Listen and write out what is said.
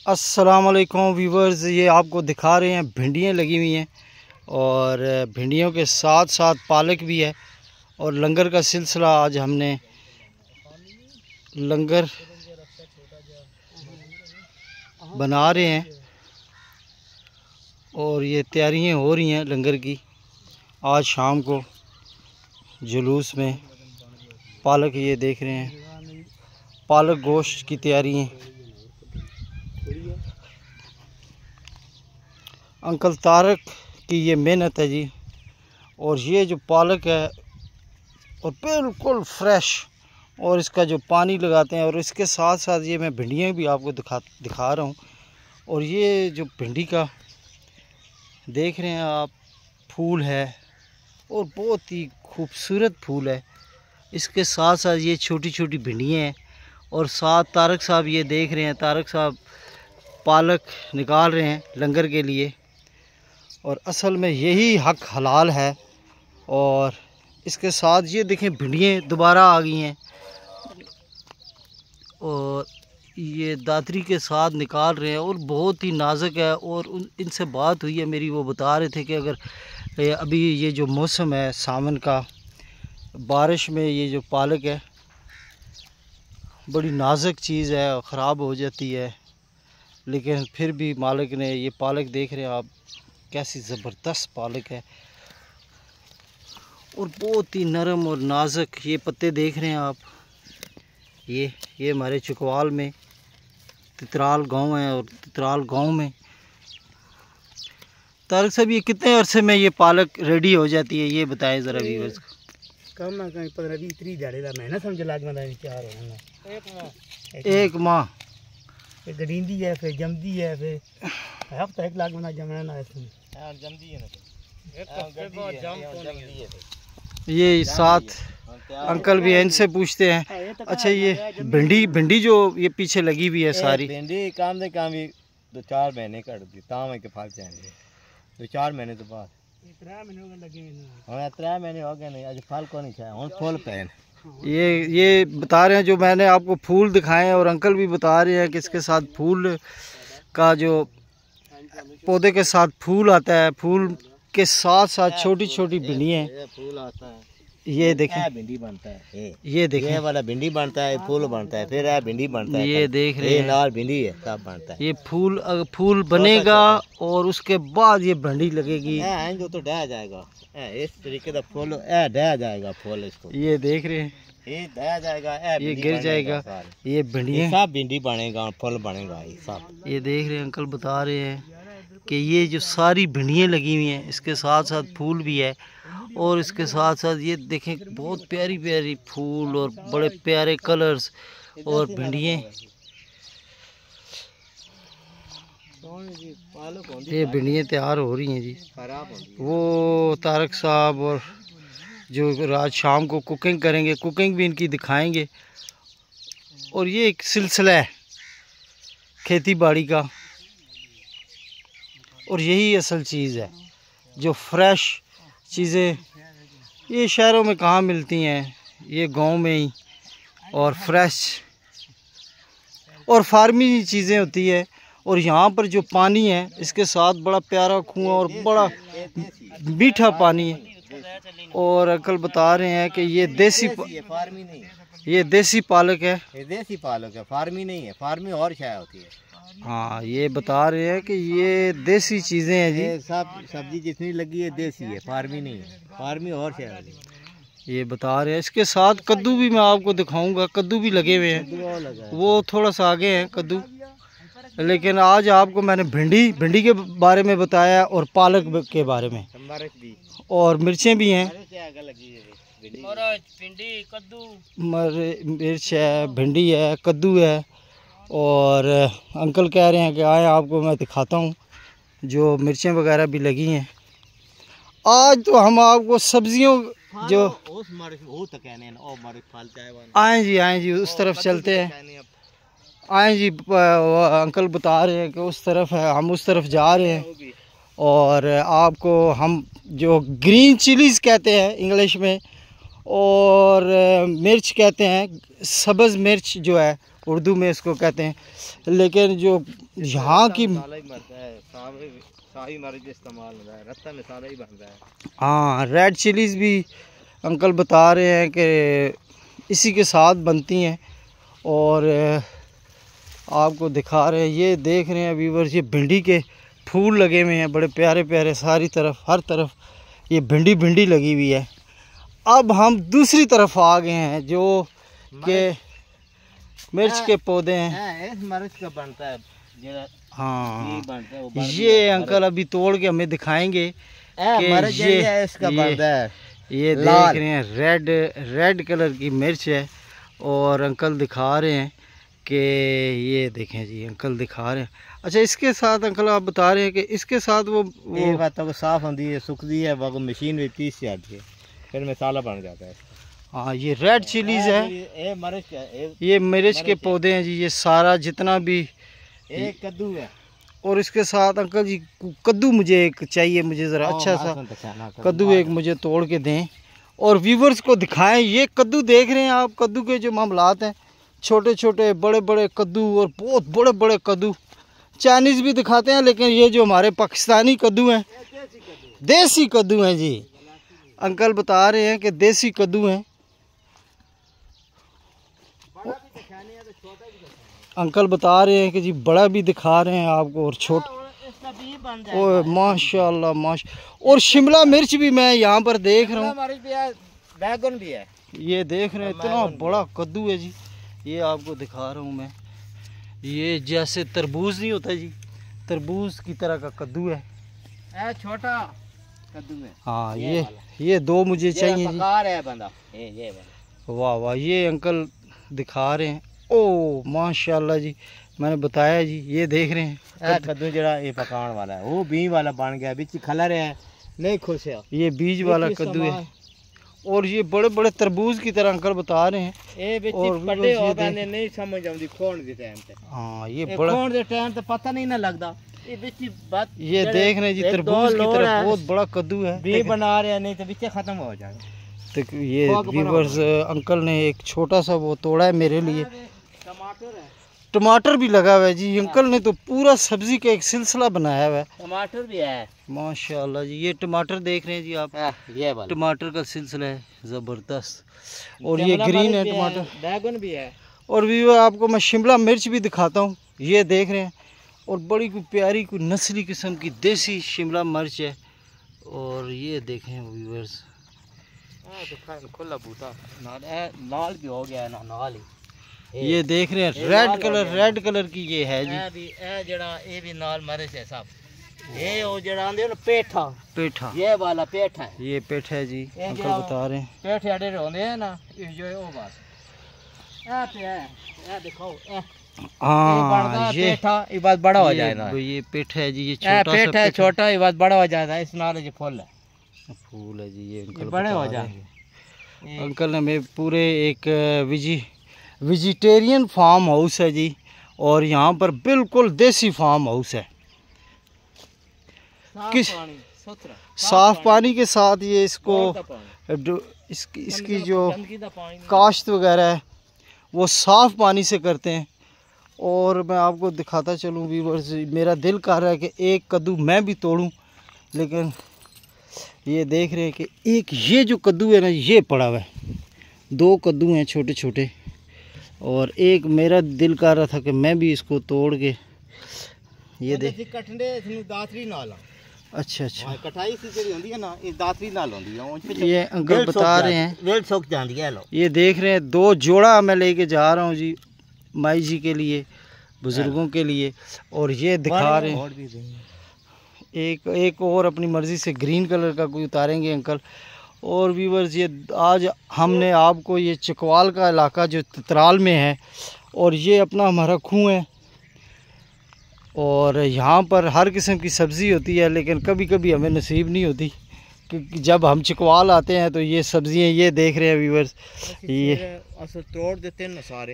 अस्सलाम वालेकुम व्यूवर्स, ये आपको दिखा रहे हैं भिंडियाँ लगी हुई हैं और भिंडियों के साथ साथ पालक भी है। और लंगर का सिलसिला आज हमने लंगर बना रहे हैं और ये तैयारियां हो रही हैं लंगर की। आज शाम को जुलूस में पालक, ये देख रहे हैं पालक गोश्त की तैयारी है। अंकल तारक की ये मेहनत है जी। और ये जो पालक है और बिल्कुल फ्रेश, और इसका जो पानी लगाते हैं, और इसके साथ साथ ये मैं भिंडियाँ भी आपको दिखा रहा हूँ। और ये जो भिंडी का देख रहे हैं आप, फूल है और बहुत ही खूबसूरत फूल है। इसके साथ साथ ये छोटी छोटी भिंडियाँ हैं और साथ तारक साहब, ये देख रहे हैं तारक साहब पालक निकाल रहे हैं लंगर के लिए। और असल में यही हक हलाल है। और इसके साथ ये देखें भिंडियाँ दोबारा आ गई हैं और ये दातरी के साथ निकाल रहे हैं और बहुत ही नाजुक है। और इनसे बात हुई है मेरी, वो बता रहे थे कि अगर अभी ये जो मौसम है सावन का, बारिश में ये जो पालक है बड़ी नाजुक चीज़ है, ख़राब हो जाती है। लेकिन फिर भी मालिक ने ये पालक, देख रहे हैं आप कैसी ज़बरदस्त पालक है और बहुत ही नरम और नाजुक। ये पत्ते देख रहे हैं आप, ये हमारे चुकवाल में तितराल गांव है। और तितराल गांव में तारक साहब, ये कितने अरसे में ये पालक रेडी हो जाती है, ये बताएं ज़रा व्यूअर्स को। कम ना कम 15-20 दिहाड़े का महीना समझ लाग में तैयार होना। एक माह फिर गरींदी है, फिर जमदी है, फिर हफ्ता एक लाख में जमना ना इसमें जमदी है ना। ये साथ अंकल भी हैं, इनसे पूछते हैं। अच्छा, ये भिंडी जो ये पीछे लगी हुई है सारी भिंडी काम दे काम भी 2-4 महीने कट दी तां के फल जाएंगे। 2-4 महीने तो बाद 3 महीने हो गए लगे हैं। 3 महीने हो गए नहीं, आज फल को नहीं खाया, हुन फूल पे। ये बता रहे हैं जो मैंने आपको फूल दिखाए हैं। और अंकल भी बता रहे हैं कि इसके साथ फूल का, जो पौधे के साथ फूल आता है, फूल के साथ साथ छोटी छोटी भिंडियाँ फूल आता है। ये देखें भिंडी बनता है, ये देखें, ये वाला भिंडी बनता है, फूल बनता है, फिर भिंडी बनता है। ये देख रहे हैं नाल भिंडी है, सब बनता है। ये फूल बनेगा और उसके बाद ये भिंडी लगेगी। जो तो ढह जाएगा इस तरीके का फूल, ढह जाएगा फूल इसको। ये देख रहे हैं, ये ढह जाएगा, ये गिर जाएगा, ये भिंडियाँ सब भिंडी बनेगा, फूल बनेगा ये सब। ये देख रहे हैं अंकल बता रहे हैं कि ये जो सारी भिंडियाँ लगी हुई हैं, इसके साथ साथ फूल भी है। और इसके साथ साथ ये देखें बहुत प्यारी प्यारी फूल और बड़े प्यारे कलर्स और भिंडियाँ। ये भिंडियाँ तैयार हो रही हैं जी। वो तारक साहब और जो आज शाम को कुकिंग करेंगे, कुकिंग भी इनकी दिखाएंगे। और ये एक सिलसिला है खेती बाड़ी का, और यही असल चीज़ है। जो फ्रेश चीज़ें ये शहरों में कहाँ मिलती हैं, ये गांव में ही, और फ्रेश और फार्मी चीज़ें होती है। और यहाँ पर जो पानी है, इसके साथ बड़ा प्यारा कुआं और बड़ा मीठा पानी है। और अंकल बता रहे हैं कि ये देसी फार्मी नहीं है, ये देसी पालक है। ये देसी पालक है, फार्मी नहीं है। फार्मी और शायद होती है। हाँ, ये बता रहे हैं कि ये देसी चीज़ें हैं जी। सब सब्जी जितनी लगी है देसी है, फार्मी नहीं है। फार्मी और शायद ये बता रहे हैं। इसके साथ कद्दू भी मैं आपको दिखाऊंगा, कद्दू भी लगे हुए हैं, वो थोड़ा सा आगे हैं कद्दू। लेकिन आज आपको मैंने भिंडी के बारे में बताया और पालक के बारे में, और मिर्चें भी हैं, मिर्च है, भिंडी है, कद्दू है। और अंकल कह रहे हैं कि आए आपको मैं दिखाता हूँ जो मिर्चें वगैरह भी लगी हैं। आज तो हम आपको सब्जियों जो आए जी उस तरफ चलते हैं। आए जी, अंकल बता रहे हैं कि उस तरफ है, हम उस तरफ जा रहे हैं। और आपको हम जो ग्रीन चिलीज़ कहते हैं इंग्लिश में, और मिर्च कहते हैं, सब्ज़ मिर्च जो है उर्दू में इसको कहते हैं। लेकिन जो यहाँ की हाँ रेड चिलीज़ भी अंकल बता रहे हैं कि इसी के साथ बनती हैं। और आपको दिखा रहे हैं, ये देख रहे हैं व्यूअर्स, ये भिंडी के फूल लगे हुए हैं बड़े प्यारे प्यारे, सारी तरफ हर तरफ ये भिंडी लगी हुई है। अब हम दूसरी तरफ आ गए हैं जो कि मिर्च के पौधे हैं। मिर्च का बनता है हाँ, ये अंकल अभी तोड़ के हमें दिखाएंगे कि ये इसका बनता है। ये देख रहे हैं रेड कलर की मिर्च है। और अंकल दिखा रहे हैं कि ये देखें जी, अंकल दिखा रहे हैं। अच्छा, इसके साथ अंकल आप बता रहे हैं कि इसके साथ वो बातों को साफ होती है, सुखती है, वो मशीन में पीस जाती है, फिर मसाला बन जाता है। हाँ, ये रेड चिलीज़ है, ये मिर्च के पौधे हैं जी। ये सारा जितना भी एक कद्दू है। और इसके साथ अंकल जी कद्दू मुझे एक चाहिए, मुझे ज़रा अच्छा सा कद्दू एक मुझे तोड़ के दें और व्यूवर्स को दिखाएं। ये कद्दू देख रहे हैं आप, कद्दू के जो मामलात हैं, छोटे छोटे बड़े बड़े कद्दू और बहुत बड़े बड़े कद्दू। चाइनीज़ भी दिखाते हैं, लेकिन ये जो हमारे पाकिस्तानी कद्दू हैं, देसी कद्दू हैं जी। अंकल बता रहे हैं कि देसी कद्दू हैं। अंकल बता रहे हैं कि जी बड़ा भी दिखा रहे हैं आपको और छोटा। ओह माशाल्लाह माशा। और शिमला मिर्च भी मैं यहाँ पर देख रहा हूँ, बैगन भी है। ये देख रहे हैं, इतना बड़ा कद्दू है जी। ये आपको दिखा रहा हूँ मैं, ये जैसे तरबूज नहीं होता जी, तरबूज की तरह का कद्दू है, छोटा कद्दू है। हाँ, ये दो मुझे चाहिए जी। वाह वाह, ये अंकल दिखा रहे हैं। ओ माशाल्लाह जी, मैंने बताया जी। ये देख रहे हैं कद्दू जरा ये पकाने वाला है, वो बीज वाला बन गया, बीच खलर है, नहीं खुश है। ये बीज वाला कद्दू है। और ये बड़े बड़े तरबूज की तरह अंकल बता रहे हैं। और नहीं समझ आती खोण के टाइम पे। हाँ, ये बड़ा खोण के टाइम पे पता नहीं ना लगता। ये देख रहे हैं जी, तरबूज की तरह बहुत बड़ा कद्दू है। बीज बना रहे हैं, नहीं तो बीच खत्म हो जाएगा। तो ये व्यूअर्स, अंकल ने एक छोटा सा वो तोड़ा है मेरे लिए। टमाटर भी लगा हुआ है जी। अंकल ने तो पूरा सब्जी का एक सिलसिला बनाया हुआ है। टमाटर भी है माशाल्लाह जी। ये टमाटर देख रहे हैं जी आप, ये वाला टमाटर का सिलसिला है ज़बरदस्त। और ये ग्रीन है टमाटर, बैगन भी है। और भी आपको मैं शिमला मिर्च भी दिखाता हूँ। ये देख रहे हैं, और बड़ी कोई प्यारी कोई नस्ली किस्म की देसी शिमला मिर्च है। और ये देखें व्यूअर्स, खुला बूटा लाल भी हो गया ना, नाल ही। ये देख रहे हैं रेड कलर की ये है जी। ये भी नाल मरिच है सब। ये वो जड़ा आंदे ना पेठा, ये वाला पेठा है। ये पेठा है जी, अंकल बता रहे हैं। पेठे अड़े होंदे हैं ना, जो वो बस ए देखो हाँ, ये पेठा ये बात बड़ा हो जाएगा। ये पेठा है जी, ये छोटा पेठा है, छोटा ये बात बड़ा हो जाएगा। इस नाल ये फूल है जी। ये अंकल बड़े हो जाएंगे। अंकल ने में पूरे एक वेजिटेरियन फार्म हाउस है जी। और यहाँ पर बिल्कुल देसी फार्म हाउस है। साफ पानी के साथ ये इसको इसकी जो काश्त वगैरह है वो साफ पानी से करते हैं। और मैं आपको दिखाता चलूँ व्यूअर्स, मेरा दिल कर रहा है कि एक कद्दू मैं भी तोड़ूं, लेकिन ये देख रहे हैं कि एक ये जो कद्दू है ना, ये पड़ा हुआ है। दो कद्दू हैं छोटे छोटे, और एक मेरा दिल कर रहा था कि मैं भी इसको तोड़ के ये देख। दातरी नाल। अच्छा अच्छा, कटाई सी होंदी है ना, ये दातरी नाल होंदी है। ये अंकल बता रहे हैं, वेल सूख जाती है। ये देख रहे हैं, दो जोड़ा मैं लेके जा रहा हूँ जी, माई जी के लिए, बुजुर्गों के लिए। और ये दिखा रहे हैं एक और अपनी मर्ज़ी से ग्रीन कलर का कोई उतारेंगे अंकल। और व्यूअर्स, ये आज हमने आपको ये चकवाल का इलाका जो ततराल में है, और ये अपना हमारा खूह है, और यहाँ पर हर किस्म की सब्ज़ी होती है, लेकिन कभी कभी हमें नसीब नहीं होती कि जब हम चकवाल आते हैं तो ये सब्ज़ियाँ, ये देख रहे हैं व्यूअर्स, ये तोड़ देते हैं ना सारे।